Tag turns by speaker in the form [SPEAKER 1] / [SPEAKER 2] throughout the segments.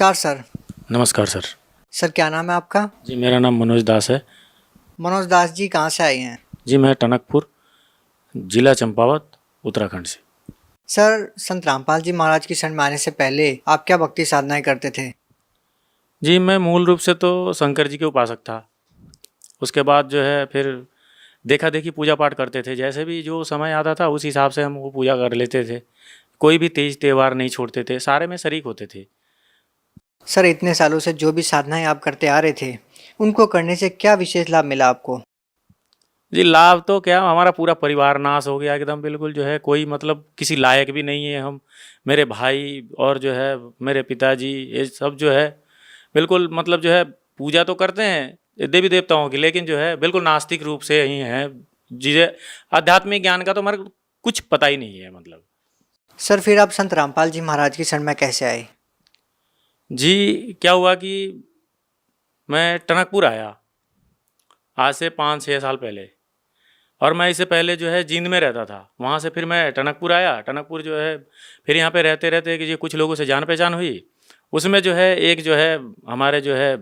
[SPEAKER 1] नमस्कार सर।
[SPEAKER 2] नमस्कार sir.
[SPEAKER 1] Sir क्या नाम है आपका?
[SPEAKER 2] जी मेरा नाम मनोज दास है।
[SPEAKER 1] मनोज दास जी कहाँ से आए हैं?
[SPEAKER 2] जी मैं टनकपुर, जिला चंपावत, उत्तराखंड से।
[SPEAKER 1] सर संत रामपाल जी महाराज की शरण में आने से पहले आप क्या भक्ति साधनाएं करते थे?
[SPEAKER 2] जी मैं मूल रूप से तो शंकर जी के उपासक था। उसके बाद जो है फिर देखा देखी पूजा पाठ करते थे, जैसे भी जो समय आता था उस हिसाब से हम वो पूजा कर लेते थे। कोई भी तीज त्यौहार नहीं छोड़ते थे, सारे में शरीक होते थे।
[SPEAKER 1] सर इतने सालों से जो भी साधनाएं आप करते आ रहे थे उनको करने से क्या विशेष लाभ मिला आपको?
[SPEAKER 2] जी लाभ तो क्या, हमारा पूरा परिवार नाश हो गया एकदम, बिल्कुल जो है कोई मतलब किसी लायक भी नहीं है हम। मेरे भाई और जो है मेरे पिताजी, ये सब जो है बिल्कुल मतलब जो है पूजा तो करते हैं देवी देवताओं की, लेकिन जो है बिल्कुल नास्तिक रूप से ही हैं। जिसे आध्यात्मिक ज्ञान का तो हमारे को कुछ पता ही नहीं है मतलब।
[SPEAKER 1] सर फिर आप संत रामपाल जी महाराज की शरण में कैसे आए?
[SPEAKER 2] जी क्या हुआ कि मैं टनकपुर आया आज से 5-6 साल पहले, और मैं इससे पहले जो है जींद में रहता था। वहाँ से फिर मैं टनकपुर आया। टनकपुर जो है फिर यहाँ पे रहते रहते कि जो कुछ लोगों से जान पहचान हुई। उसमें जो है एक जो है हमारे जो है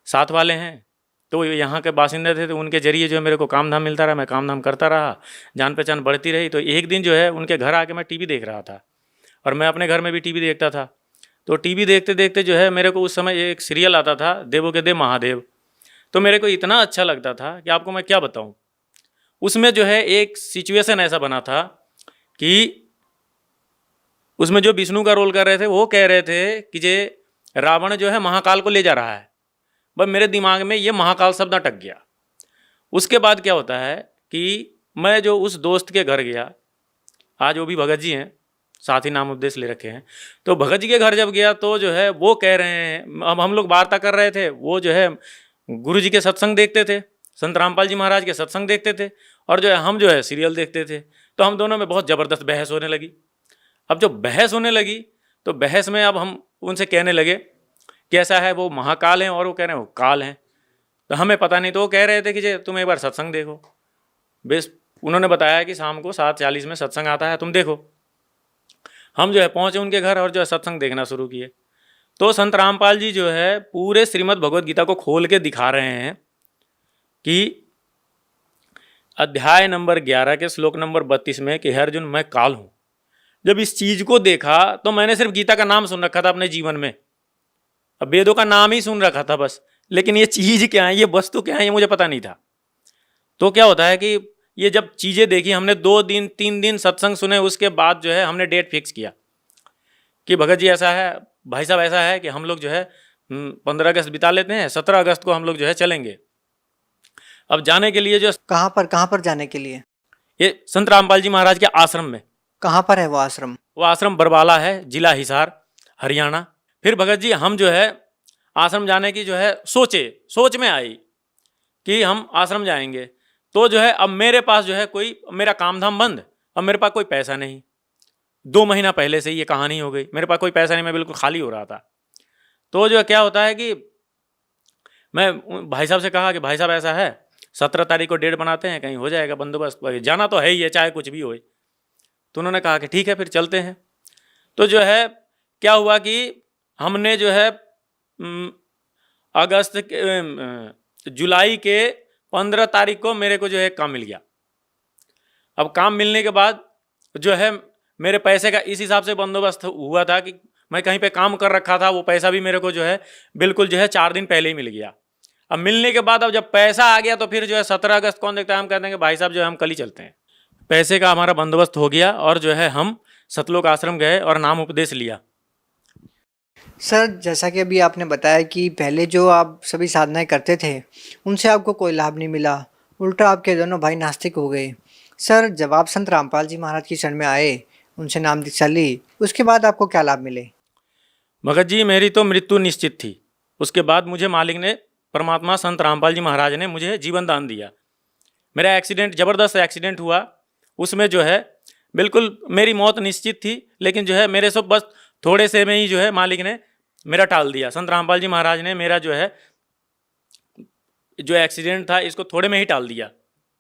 [SPEAKER 2] साथ वाले हैं, तो यहाँ के बासिंदे थे, तो उनके जरिए जो है मेरे को काम धाम मिलता रहा, मैं काम धाम करता रहा, जान पहचान बढ़ती रही। तो एक दिन जो है उनके घर आके मैं टीवी देख रहा था, और मैं अपने घर में भी टीवी देखता था। तो टीवी देखते देखते जो है मेरे को उस समय एक सीरियल आता था, देवों के देव महादेव। तो मेरे को इतना अच्छा लगता था कि आपको मैं क्या बताऊँ। उसमें जो है एक सिचुएशन ऐसा बना था कि उसमें जो विष्णु का रोल कर रहे थे वो कह रहे थे कि जे रावण जो है महाकाल को ले जा रहा है। बस मेरे दिमाग में ये महाकाल शब्द अटक गया। उसके बाद क्या होता है कि मैं जो उस दोस्त के घर गया, आज वो भी भगत जी हैं, साथ ही नाम उपदेश ले रखे हैं। तो भगत जी के घर जब गया तो जो है वो कह रहे हैं, अब हम लोग वार्ता कर रहे थे, वो जो है गुरु जी के सत्संग देखते थे, संत रामपाल जी महाराज के सत्संग देखते थे, और जो है हम जो है सीरियल देखते थे। तो हम दोनों में बहुत ज़बरदस्त बहस होने लगी। अब जो बहस होने लगी तो बहस में अब हम उनसे कहने लगे कि ऐसा है वो महाकाल हैं और वो कह रहे हैं वो काल हैं। तो हमें पता नहीं, तो वो कह रहे थे कि जे तुम एक बार सत्संग देखो। बेस उन्होंने बताया कि शाम को 7:40 में सत्संग आता है, तुम देखो। हम जो है पहुँचे उनके घर और जो है सत्संग देखना शुरू किए। तो संत रामपाल जी जो है पूरे श्रीमद् भगवद गीता को खोल के दिखा रहे हैं कि अध्याय नंबर 11 के श्लोक नंबर 32 में कि हे अर्जुन मैं काल हूँ। जब इस चीज़ को देखा तो मैंने सिर्फ गीता का नाम सुन रखा था अपने जीवन में, अब वेदों का नाम ही सुन रखा था बस, लेकिन ये चीज़ क्या है, ये वस्तु क्या है, ये मुझे पता नहीं था। तो क्या होता है कि ये जब चीज़ें देखी, हमने 2 दिन 3 दिन सत्संग सुने, उसके बाद जो है हमने डेट फिक्स किया कि भगत जी ऐसा है, भाई साहब ऐसा है कि हम लोग जो है 15 अगस्त बिता लेते हैं, 17 अगस्त को हम लोग जो है चलेंगे। अब जाने के लिए जो
[SPEAKER 1] कहाँ पर जाने के लिए?
[SPEAKER 2] ये संत रामपाल जी महाराज के आश्रम में।
[SPEAKER 1] कहाँ पर है वो आश्रम?
[SPEAKER 2] वो आश्रम बरवाला है, जिला हिसार, हरियाणा। फिर भगत जी हम जो है आश्रम जाने की जो है सोच में आई कि हम आश्रम जाएंगे। तो जो है अब मेरे पास जो है कोई, मेरा काम धाम बंद, अब मेरे पास कोई पैसा नहीं। 2 महीना पहले से ये कहानी हो गई, मेरे पास कोई पैसा नहीं, मैं बिल्कुल खाली हो रहा था। तो जो क्या होता है कि मैं भाई साहब से कहा कि भाई साहब ऐसा है, 17 तारीख को डेट बनाते हैं, कहीं हो जाएगा बंदोबस्त, जाना तो है ही है चाहे कुछ भी हो। तो उन्होंने कहा कि ठीक है फिर चलते हैं। तो जो है क्या हुआ कि हमने जो है जुलाई के 15 तारीख को मेरे को जो है काम मिल गया। अब काम मिलने के बाद जो है मेरे पैसे का इस हिसाब से बंदोबस्त हुआ था कि मैं कहीं पे काम कर रखा था, वो पैसा भी मेरे को जो है बिल्कुल जो है 4 दिन पहले ही मिल गया। अब मिलने के बाद अब जब पैसा आ गया तो फिर जो है 17 अगस्त कौन देखता है, हम कहते हैं कि भाई साहब जो है हम कल ही चलते हैं। पैसे का हमारा बंदोबस्त हो गया और जो है हम सतलोक आश्रम गए और नाम उपदेश लिया।
[SPEAKER 1] सर जैसा कि अभी आपने बताया कि पहले जो आप सभी साधनाएं करते थे उनसे आपको कोई लाभ नहीं मिला, उल्टा आपके दोनों भाई नास्तिक हो गए। सर जब आप संत रामपाल जी महाराज की शरण में आए, उनसे नाम दीक्षा ली, उसके बाद आपको क्या लाभ मिले?
[SPEAKER 2] भगत जी मेरी तो मृत्यु निश्चित थी। उसके बाद मुझे मालिक ने, परमात्मा संत रामपाल जी महाराज ने मुझे जीवन दान दिया। मेरा एक्सीडेंट, ज़बरदस्त एक्सीडेंट हुआ, उसमें जो है बिल्कुल मेरी मौत निश्चित थी, लेकिन जो है मेरे से बस थोड़े से में ही जो है मालिक ने मेरा टाल दिया। संत रामपाल जी महाराज ने मेरा जो है जो एक्सीडेंट था इसको थोड़े में ही टाल दिया।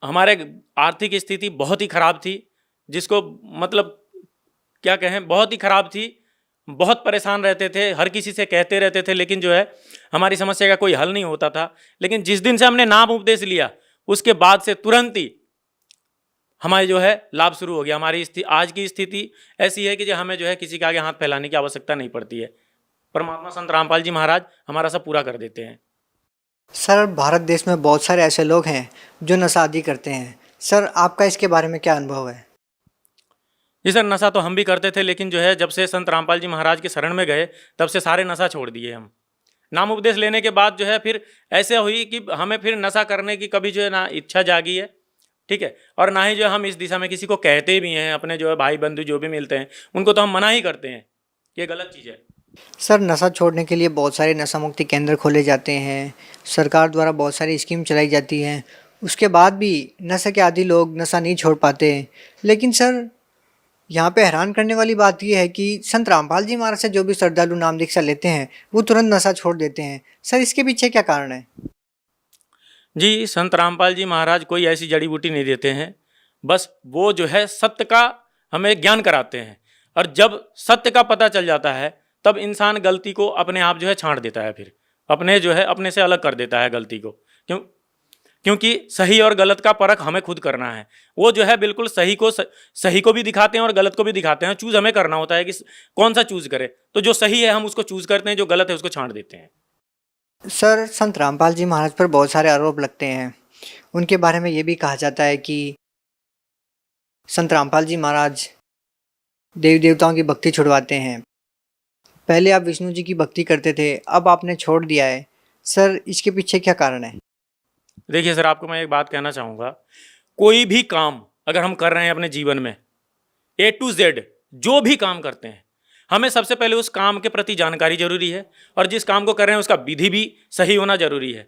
[SPEAKER 2] हमारे आर्थिक स्थिति बहुत ही ख़राब थी, जिसको मतलब क्या कहें, बहुत ही ख़राब थी। बहुत परेशान रहते थे, हर किसी से कहते रहते थे, लेकिन जो है हमारी समस्या का कोई हल नहीं होता था। लेकिन जिस दिन से हमने नाम उपदेश लिया, उसके बाद से तुरंत ही हमारी जो है लाभ शुरू हो गया। हमारी आज की स्थिति ऐसी है कि जो हमें जो है किसी के आगे हाथ फैलाने की आवश्यकता नहीं पड़ती है। परमात्मा संत रामपाल जी महाराज हमारा सब पूरा कर देते हैं।
[SPEAKER 1] सर भारत देश में बहुत सारे ऐसे लोग हैं जो नशा आदि करते हैं। सर आपका इसके बारे में क्या अनुभव है?
[SPEAKER 2] जी सर, नशा तो हम भी करते थे, लेकिन जो है जब से संत रामपाल जी महाराज के शरण में गए, तब से सारे नशा छोड़ दिए हम। नाम उपदेश लेने के बाद जो है फिर ऐसे हुई कि हमें फिर नशा करने की कभी जो है ना इच्छा जागी है, ठीक है, और ना ही जो है हम इस दिशा में किसी को कहते भी हैं। अपने जो है भाई बंधु जो भी मिलते हैं उनको तो हम मना ही करते हैं कि ये गलत चीज़ है।
[SPEAKER 1] सर नशा छोड़ने के लिए बहुत सारे नशा मुक्ति केंद्र खोले जाते हैं, सरकार द्वारा बहुत सारी स्कीम चलाई जाती हैं, उसके बाद भी नशे के आदी लोग नशा नहीं छोड़ पाते। लेकिन सर यहाँ पे हैरान करने वाली बात यह है कि संत रामपाल जी महाराज से जो भी श्रद्धालु नाम दीक्षा लेते हैं वो तुरंत नशा छोड़ देते हैं। सर इसके पीछे क्या कारण है?
[SPEAKER 2] जी, संत रामपाल जी महाराज कोई ऐसी जड़ी बूटी नहीं देते हैं, बस वो जो है सत्य का हमें ज्ञान कराते हैं। और जब सत्य का पता चल जाता है तब इंसान गलती को अपने आप जो है छांट देता है, फिर अपने जो है अपने से अलग कर देता है गलती को। क्योंकि सही और गलत का परख हमें खुद करना है। वो जो है बिल्कुल सही को भी दिखाते हैं और गलत को भी दिखाते हैं। चूज हमें करना होता है कि कौन सा चूज करें। तो जो सही है हम उसको चूज करते हैं, जो गलत है उसको छांट देते हैं।
[SPEAKER 1] सर संत रामपाल जी महाराज पर बहुत सारे आरोप लगते हैं। उनके बारे में ये भी कहा जाता है कि संत रामपाल जी महाराज देवी देवताओं की भक्ति छुड़वाते हैं। पहले आप विष्णु जी की भक्ति करते थे, अब आपने छोड़ दिया है। सर इसके पीछे क्या कारण है?
[SPEAKER 2] देखिए सर, आपको मैं एक बात कहना चाहूँगा, कोई भी काम अगर हम कर रहे हैं अपने जीवन में, A to Z जो भी काम करते हैं, हमें सबसे पहले उस काम के प्रति जानकारी जरूरी है, और जिस काम को कर रहे हैं उसका विधि भी सही होना जरूरी है।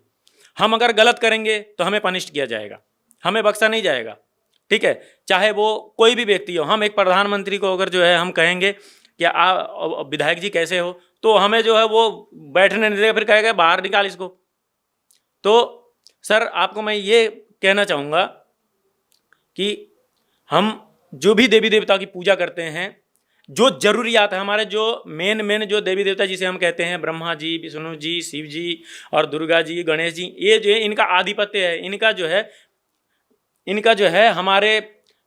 [SPEAKER 2] हम अगर गलत करेंगे तो हमें पनिश किया जाएगा, हमें बख्शा नहीं जाएगा, ठीक है, चाहे वो कोई भी व्यक्ति हो। हम एक प्रधानमंत्री को अगर जो है हम कहेंगे कि विधायक जी कैसे हो, तो हमें जो है वो बैठने नहीं देगा, फिर कहेगा बाहर निकाल इसको। तो सर आपको मैं ये कहना चाहूँगा कि हम जो भी देवी देवता की पूजा करते हैं, जो जरूरियात है हमारे, जो मेन जो देवी देवता जिसे हम कहते हैं, ब्रह्मा जी, विष्णु जी, शिव जी और दुर्गा जी, गणेश जी, ये जो है इनका आधिपत्य है। इनका जो है हमारे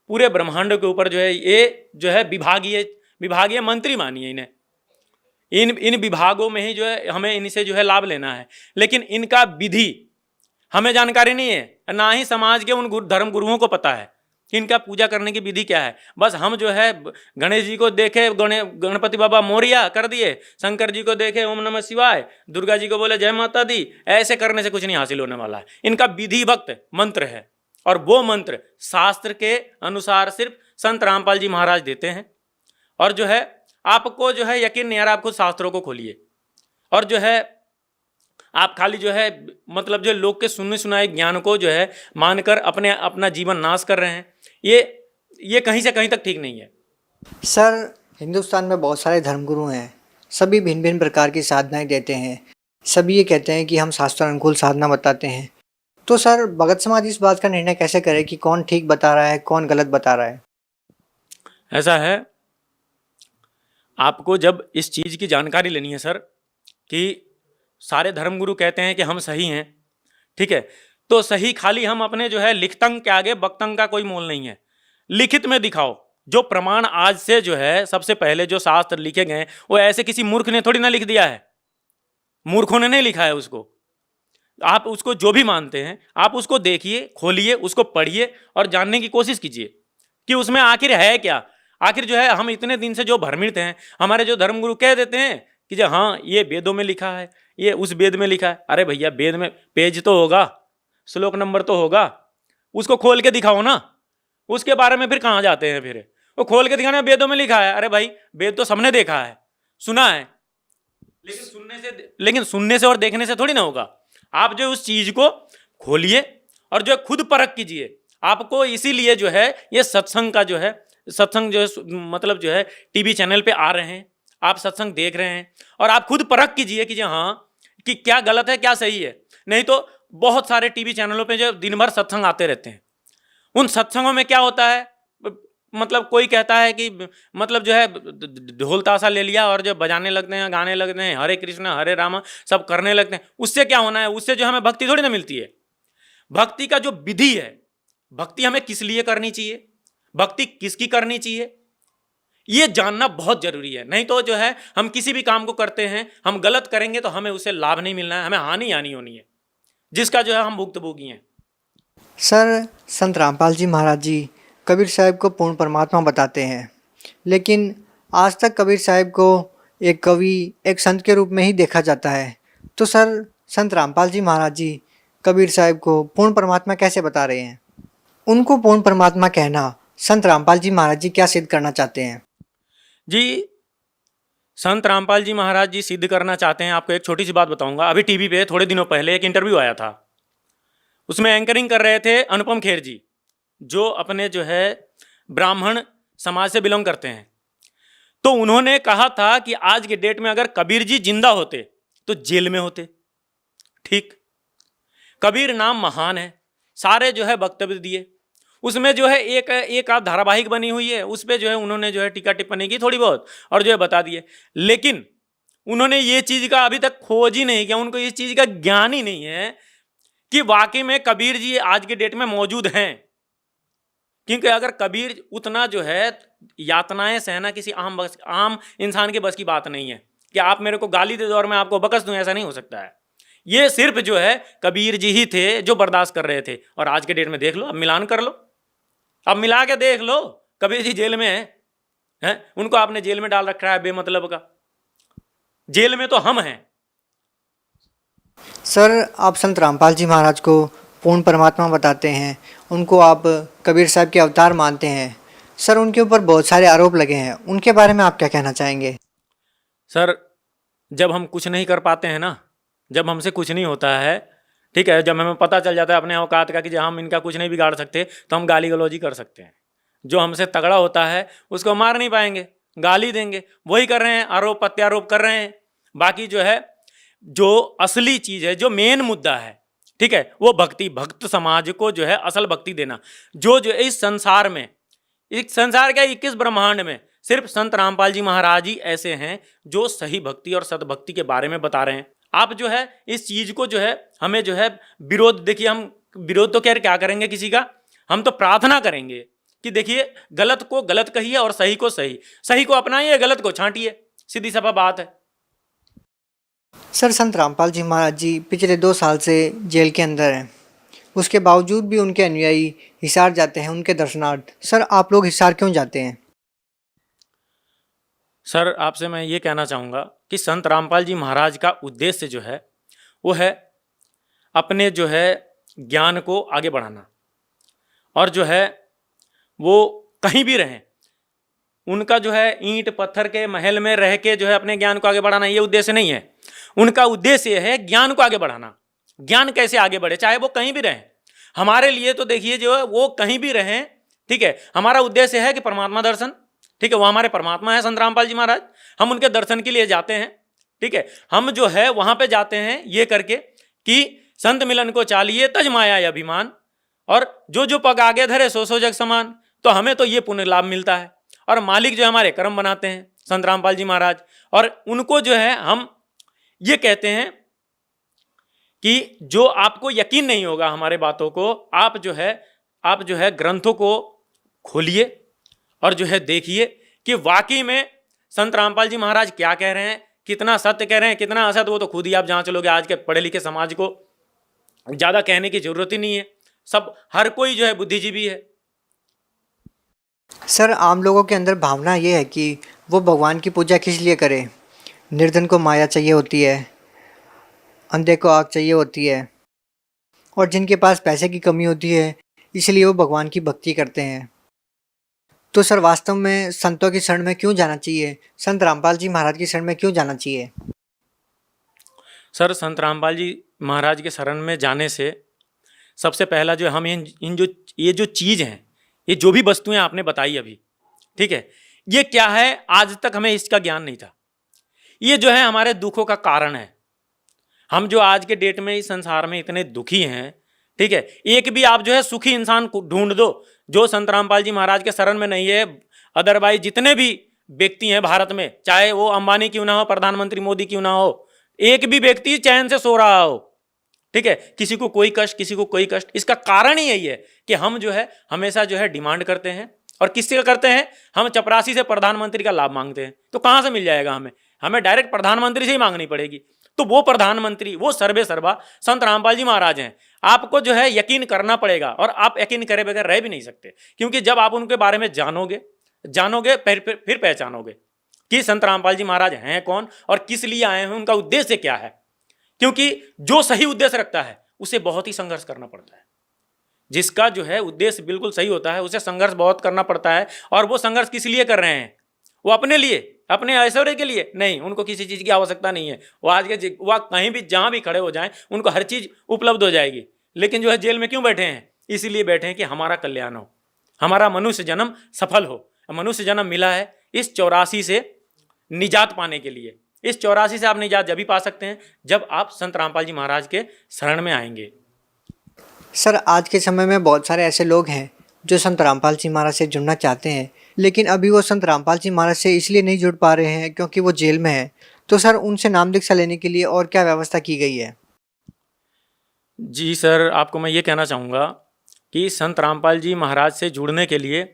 [SPEAKER 2] पूरे ब्रह्मांड के ऊपर जो है ये जो है विभागीय मंत्री मानिए इन्हें। इन विभागों में ही जो है हमें इनसे जो है लाभ लेना है। लेकिन इनका विधि हमें जानकारी नहीं है, ना ही समाज के उन धर्म गुरुओं को पता है कि इनका पूजा करने की विधि क्या है। बस हम जो है गणेश जी को देखे गणपति बाबा मोरिया कर दिए, शंकर जी को देखे ओम नमः शिवाय, दुर्गा जी को बोले जय माता दी। ऐसे करने से कुछ नहीं हासिल होने वाला है। इनका विधिवत मंत्र है, और वो मंत्र शास्त्र के अनुसार सिर्फ संत रामपाल जी महाराज देते हैं। और जो है आपको जो है यकीन नहीं आ रहा, आप खुद शास्त्रों को खोलिए, और जो है आप खाली जो है मतलब जो लोग के सुनने सुनाए ज्ञान को जो है मानकर अपना जीवन नाश कर रहे हैं। ये कहीं से कहीं तक ठीक नहीं है।
[SPEAKER 1] सर हिंदुस्तान में बहुत सारे धर्मगुरु हैं, सभी भिन्न भिन्न प्रकार की साधनाएं देते हैं। सभी ये कहते हैं कि हम शास्त्र अनुकूल साधना बताते हैं। तो सर भगत समाज इस बात का निर्णय कैसे करे कि कौन ठीक बता रहा है, कौन गलत बता रहा है?
[SPEAKER 2] ऐसा है, आपको जब इस चीज़ की जानकारी लेनी है सर, कि सारे धर्मगुरु कहते हैं कि हम सही हैं, ठीक है, तो सही खाली हम अपने जो है लिखतंग के आगे बक्तंग का कोई मोल नहीं है। लिखित में दिखाओ जो प्रमाण। आज से जो है सबसे पहले जो शास्त्र लिखे गए वो ऐसे किसी मूर्ख ने थोड़ी ना लिख दिया है, मूर्खों ने नहीं लिखा है उसको। आप उसको जो भी मानते हैं आप उसको देखिए, खोलिए, उसको पढ़िए और जानने की कोशिश कीजिए कि उसमें आखिर है क्या। आखिर जो है हम इतने दिन से जो भ्रमित हैं, हमारे जो धर्मगुरु कह देते हैं कि जो हाँ ये वेदों में लिखा है, ये उस वेद में लिखा है। अरे भैया, वेद में पेज तो होगा, श्लोक नंबर तो होगा, उसको खोल के दिखाओ ना। उसके बारे में फिर कहाँ जाते हैं? फिर वो खोल के दिखाना वेदों में लिखा है। अरे भाई, वेद तो सबने देखा है, सुना है, लेकिन सुनने से और देखने से थोड़ी ना होगा। आप जो उस चीज को खोलिए और जो खुद परख कीजिए। आपको इसीलिए जो है ये सत्संग जो है मतलब जो है टीवी चैनल पे आ रहे हैं, आप सत्संग देख रहे हैं, और आप खुद परख कीजिए कि हाँ कि क्या गलत है क्या सही है। नहीं तो बहुत सारे टीवी चैनलों पे जो दिन भर सत्संग आते रहते हैं, उन सत्संगों में क्या होता है, मतलब कोई कहता है कि मतलब जो है ढोल ताशा ले लिया और जो बजाने लगते हैं, गाने लगते हैं, हरे कृष्ण हरे राम सब करने लगते हैं, उससे क्या होना है? उससे जो हमें भक्ति थोड़ी ना मिलती है। भक्ति का जो विधि है, भक्ति हमें किस लिए करनी चाहिए, भक्ति किसकी करनी चाहिए, ये जानना बहुत जरूरी है। नहीं तो जो है हम किसी भी काम को करते हैं, हम गलत करेंगे तो हमें उससे लाभ नहीं मिलना है, हमें हानि होनी है, जिसका जो है हम भुक्तभोगी हैं।
[SPEAKER 1] सर संत रामपाल जी महाराज जी कबीर साहब को पूर्ण परमात्मा बताते हैं, लेकिन आज तक कबीर साहब को एक कवि, एक संत के रूप में ही देखा जाता है। तो सर संत रामपाल जी महाराज जी कबीर साहब को पूर्ण परमात्मा कैसे बता रहे हैं? उनको पूर्ण परमात्मा कहना संत रामपाल जी महाराज जी क्या सिद्ध करना चाहते हैं?
[SPEAKER 2] जी, संत रामपाल जी महाराज जी सिद्ध करना चाहते हैं। आपको एक छोटी सी बात बताऊंगा। अभी टीवी पे थोड़े दिनों पहले एक इंटरव्यू आया था, उसमें एंकरिंग कर रहे थे अनुपम खेर जी, जो अपने जो है ब्राह्मण समाज से बिलोंग करते हैं। तो उन्होंने कहा था कि आज के डेट में अगर कबीर जी जिंदा होते तो जेल में होते। ठीक, कबीर नाम महान है, सारे जो है वक्तव्य दिए, उसमें जो है एक आध धारावाहिक बनी हुई है, उस पर जो है उन्होंने जो है टीका टिप्पणी की थोड़ी बहुत और जो है बता दिए। लेकिन उन्होंने ये चीज का अभी तक खोज ही नहीं किया, उनको इस चीज का ज्ञान ही नहीं है कि वाकई में कबीर जी आज के डेट में मौजूद हैं। क्योंकि अगर कबीर उतना जो है यातनाएं सहना किसी आम इंसान के बस की बात नहीं है कि आप मेरे को गाली दे दो और मैं आपको बकस दूं, ऐसा नहीं हो सकता है। ये सिर्फ जो है कबीर जी ही थे जो बर्दाश्त कर रहे थे। और आज के डेट में देख लो, अब मिलान कर लो, अब मिला के देख लो, कबीर जी जेल में हैं, उनको आपने जेल में डाल रखा है बेमतलब का। जेल में तो हम हैं।
[SPEAKER 1] सर आप संत रामपाल जी महाराज को पूर्ण परमात्मा बताते हैं, उनको आप कबीर साहब के अवतार मानते हैं। सर उनके ऊपर बहुत सारे आरोप लगे हैं, उनके बारे में आप क्या कहना चाहेंगे?
[SPEAKER 2] सर जब हम कुछ नहीं कर पाते हैं ना, जब हमसे कुछ नहीं होता है, ठीक है, जब हमें पता चल जाता है अपने औकात का कि जब हम इनका कुछ नहीं बिगाड़ सकते, तो हम गाली गलौजी कर सकते हैं। जो हमसे तगड़ा होता है उसको मार नहीं पाएंगे, गाली देंगे। वही कर रहे हैं, आरोप प्रत्यारोप कर रहे हैं। बाकी जो है जो असली चीज है, जो मेन मुद्दा है, ठीक है, वो भक्ति, भक्त समाज को जो है असल भक्ति देना। जो इस संसार में, इस संसार के 21 ब्रह्मांड में सिर्फ संत रामपाल जी महाराज ही ऐसे हैं जो सही भक्ति और सदभक्ति के बारे में बता रहे हैं। आप जो है इस चीज को जो है हमें जो है विरोध, देखिए हम विरोध तो क्या करेंगे किसी का, हम तो प्रार्थना करेंगे कि देखिए गलत को गलत कहिए और सही को सही, सही को अपनाइए, गलत को छांटिए, सीधी सफा बात है।
[SPEAKER 1] सर संत रामपाल जी महाराज जी पिछले 2 साल से जेल के अंदर हैं, उसके बावजूद भी उनके अनुयायी हिसार जाते हैं उनके दर्शनार्थ। सर आप लोग हिसार क्यों जाते हैं?
[SPEAKER 2] सर आपसे मैं ये कहना चाहूँगा कि संत रामपाल जी महाराज का उद्देश्य जो है वो है अपने जो है ज्ञान को आगे बढ़ाना, और जो है वो कहीं भी रहें, उनका जो है ईंट पत्थर के महल में रह के जो है अपने ज्ञान को आगे बढ़ाना, ये उद्देश्य नहीं है। उनका उद्देश्य है ज्ञान को आगे बढ़ाना। ज्ञान कैसे आगे बढ़े, चाहे वो कहीं भी रहें। हमारे लिए तो देखिए जो है वो कहीं भी रहें, ठीक है, हमारा उद्देश्य है कि परमात्मा दर्शन, ठीक है, वो हमारे परमात्मा है संत रामपाल जी महाराज, हम उनके दर्शन के लिए जाते हैं। ठीक है, हम जो है वहां पे जाते हैं ये करके कि संत मिलन को चालिए तज माया अभिमान, और जो पग आगे धरे सो जग समान। तो हमें तो ये पुण्य लाभ मिलता है, और मालिक जो हमारे कर्म बनाते हैं संत रामपाल जी महाराज, और उनको जो है हम ये कहते हैं कि जो आपको यकीन नहीं होगा हमारे बातों को, आप जो है ग्रंथों को खोलिए और जो है देखिए कि वाकई में संत रामपाल जी महाराज क्या कह रहे हैं, कितना सत्य कह रहे हैं, कितना असत्य, वो तो खुद ही आप जांच लोगे। आज के पढ़े लिखे समाज को ज्यादा कहने की जरूरत ही नहीं है, सब हर कोई जो है बुद्धिजीवी है।
[SPEAKER 1] सर आम लोगों के अंदर भावना ये है कि वो भगवान की पूजा किस लिए करे, निर्धन को माया चाहिए होती है, अंधे को आग चाहिए होती है, और जिनके पास पैसे की कमी होती है इसलिए वो भगवान की भक्ति करते हैं। तो सर वास्तव में संतों की शरण में क्यों जाना चाहिए, संत रामपाल जी महाराज की शरण में क्यों जाना चाहिए?
[SPEAKER 2] सर संत रामपाल जी महाराज के शरण में जाने से सबसे पहला जो हम ये जो चीज़ हैं, ये जो भी वस्तुएं आपने बताई अभी, ठीक है, ये क्या है, आज तक हमें इसका ज्ञान नहीं था। ये जो है हमारे दुखों का कारण है। हम जो आज के डेट में इस संसार में इतने दुखी हैं, ठीक है, एक भी आप जो है सुखी इंसान को ढूंढ दो जो संत रामपाल जी महाराज के शरण में नहीं है। अदरवाइज जितने भी व्यक्ति हैं भारत में, चाहे वो अंबानी क्यों ना हो, प्रधानमंत्री मोदी क्यों ना हो, एक भी व्यक्ति चैन से सो रहा हो, ठीक है, किसी को कोई कष्ट, किसी को कोई कष्ट। इसका कारण ही यही है कि हम जो है हमेशा जो है डिमांड करते हैं, और किससे करते हैं, हम चपरासी से प्रधानमंत्री का लाभ मांगते हैं। तो कहां से मिल जाएगा हमें डायरेक्ट प्रधानमंत्री से ही मांगनी पड़ेगी। तो वो प्रधानमंत्री, वो सर्वे सर्वा संत रामपाल जी महाराज हैं। आपको जो है यकीन करना पड़ेगा, और आप यकीन करे बगैर रह भी नहीं सकते, क्योंकि जब आप उनके बारे में जानोगे फिर पहचानोगे कि संत रामपाल जी महाराज हैं कौन और किस लिए आए हैं, उनका उद्देश्य क्या है। क्योंकि जो सही उद्देश्य रखता है उसे बहुत ही संघर्ष करना पड़ता है। जिसका जो है उद्देश्य बिल्कुल सही होता है उसे संघर्ष बहुत करना पड़ता है। और वो संघर्ष किस लिए कर रहे हैं, वो अपने लिए, अपने ऐश्वर्य के लिए नहीं, उनको किसी चीज़ की आवश्यकता नहीं है। वो कहीं भी जहाँ भी खड़े हो जाएं उनको हर चीज़ उपलब्ध हो जाएगी। लेकिन जो है जेल में क्यों बैठे हैं, इसीलिए बैठे हैं कि हमारा कल्याण हो, हमारा मनुष्य जन्म सफल हो। मनुष्य जन्म मिला है इस 84 से निजात पाने के लिए। इस 84 से आप निजात जब भी पा सकते हैं जब आप संत रामपाल जी महाराज के शरण में आएंगे।
[SPEAKER 1] सर आज के समय में बहुत सारे ऐसे लोग हैं जो संत रामपाल जी महाराज से जुड़ना चाहते हैं, लेकिन अभी वो संत रामपाल जी महाराज से इसलिए नहीं जुड़ पा रहे हैं क्योंकि वो जेल में है। तो सर उनसे नाम दीक्षा लेने के लिए और क्या व्यवस्था की गई है?
[SPEAKER 2] जी सर, आपको मैं ये कहना चाहूँगा कि संत रामपाल जी महाराज से जुड़ने के लिए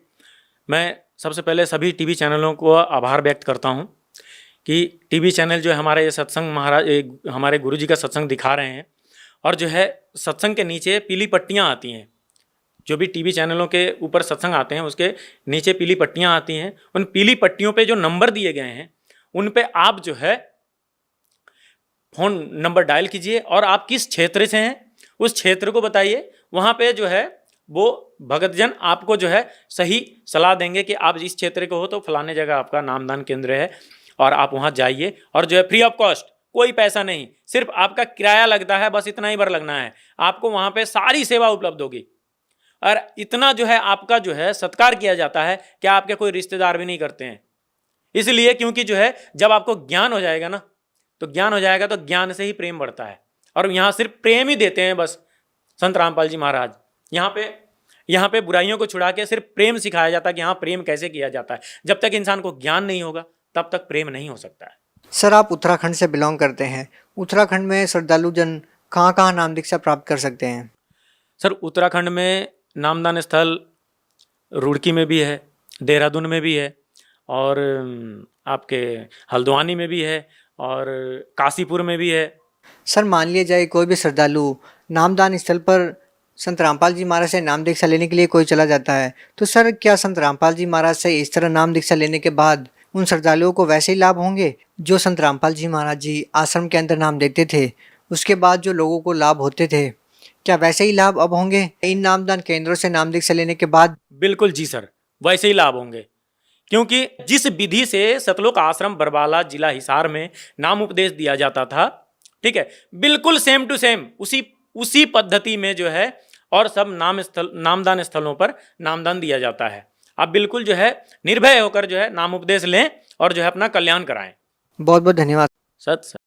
[SPEAKER 2] मैं सबसे पहले सभी टीवी चैनलों को आभार व्यक्त करता हूँ कि टीवी चैनल जो है हमारे ये सत्संग हमारे गुरु जी का सत्संग दिखा रहे हैं। और जो है सत्संग के नीचे पीली पट्टियाँ आती हैं, जो भी टीवी चैनलों के ऊपर सत्संग आते हैं उसके नीचे पीली पट्टियाँ आती हैं। उन पीली पट्टियों पे जो नंबर दिए गए हैं उन पे आप जो है फ़ोन नंबर डायल कीजिए, और आप किस क्षेत्र से हैं उस क्षेत्र को बताइए। वहाँ पे जो है वो भगतजन आपको जो है सही सलाह देंगे कि आप इस क्षेत्र के हो तो फलाने जगह आपका नामदान केंद्र है, और आप वहाँ जाइए। और जो है फ्री ऑफ कॉस्ट, कोई पैसा नहीं, सिर्फ आपका किराया लगता है, बस इतना ही भर लगना है, आपको वहाँ पे सारी सेवा उपलब्ध होगी। और इतना जो है आपका जो है सत्कार किया जाता है कि आपके कोई रिश्तेदार भी नहीं करते हैं। इसलिए क्योंकि जो है जब आपको ज्ञान हो जाएगा ना, तो ज्ञान हो जाएगा तो ज्ञान से ही प्रेम बढ़ता है। और यहाँ सिर्फ प्रेम ही देते हैं बस संत रामपाल जी महाराज। यहाँ पे बुराइयों को छुड़ा के सिर्फ प्रेम सिखाया जाता है कि हाँ प्रेम कैसे किया जाता है। जब तक इंसान को ज्ञान नहीं होगा तब तक प्रेम नहीं हो सकता है।
[SPEAKER 1] सर आप उत्तराखंड से बिलोंग करते हैं, उत्तराखंड में श्रद्धालु जन कहाँ कहाँ नाम दीक्षा प्राप्त कर सकते हैं?
[SPEAKER 2] सर उत्तराखंड में नामदान स्थल रुड़की में भी है, देहरादून में भी है, और आपके हल्द्वानी में भी है, और काशीपुर में भी है।
[SPEAKER 1] सर मान लिया जाए कोई भी श्रद्धालु नामदान स्थल पर संत रामपाल जी महाराज से नाम दीक्षा लेने के लिए कोई चला जाता है, तो सर क्या संत रामपाल जी महाराज से इस तरह नाम दीक्षा लेने के बाद उन श्रद्धालुओं को वैसे ही लाभ होंगे जो संत रामपाल जी महाराज जी आश्रम के अंदर नाम देते थे, उसके बाद जो लोगों को लाभ होते थे, क्या वैसे ही लाभ अब होंगे इन नामदान केंद्रों से नाम दीक्षा लेने के बाद?
[SPEAKER 2] बिल्कुल जी सर, वैसे ही लाभ होंगे, क्योंकि जिस विधि से सतलोक आश्रम बरबाला जिला हिसार में नाम उपदेश दिया जाता था, ठीक है, बिल्कुल सेम टू सेम उसी पद्धति में जो है और सब नामदान स्थलों पर नामदान दिया जाता है। आप बिल्कुल जो है निर्भय होकर जो है नाम उपदेश लें और जो है अपना कल्याण कराएं।
[SPEAKER 1] बहुत बहुत धन्यवाद।
[SPEAKER 2] सत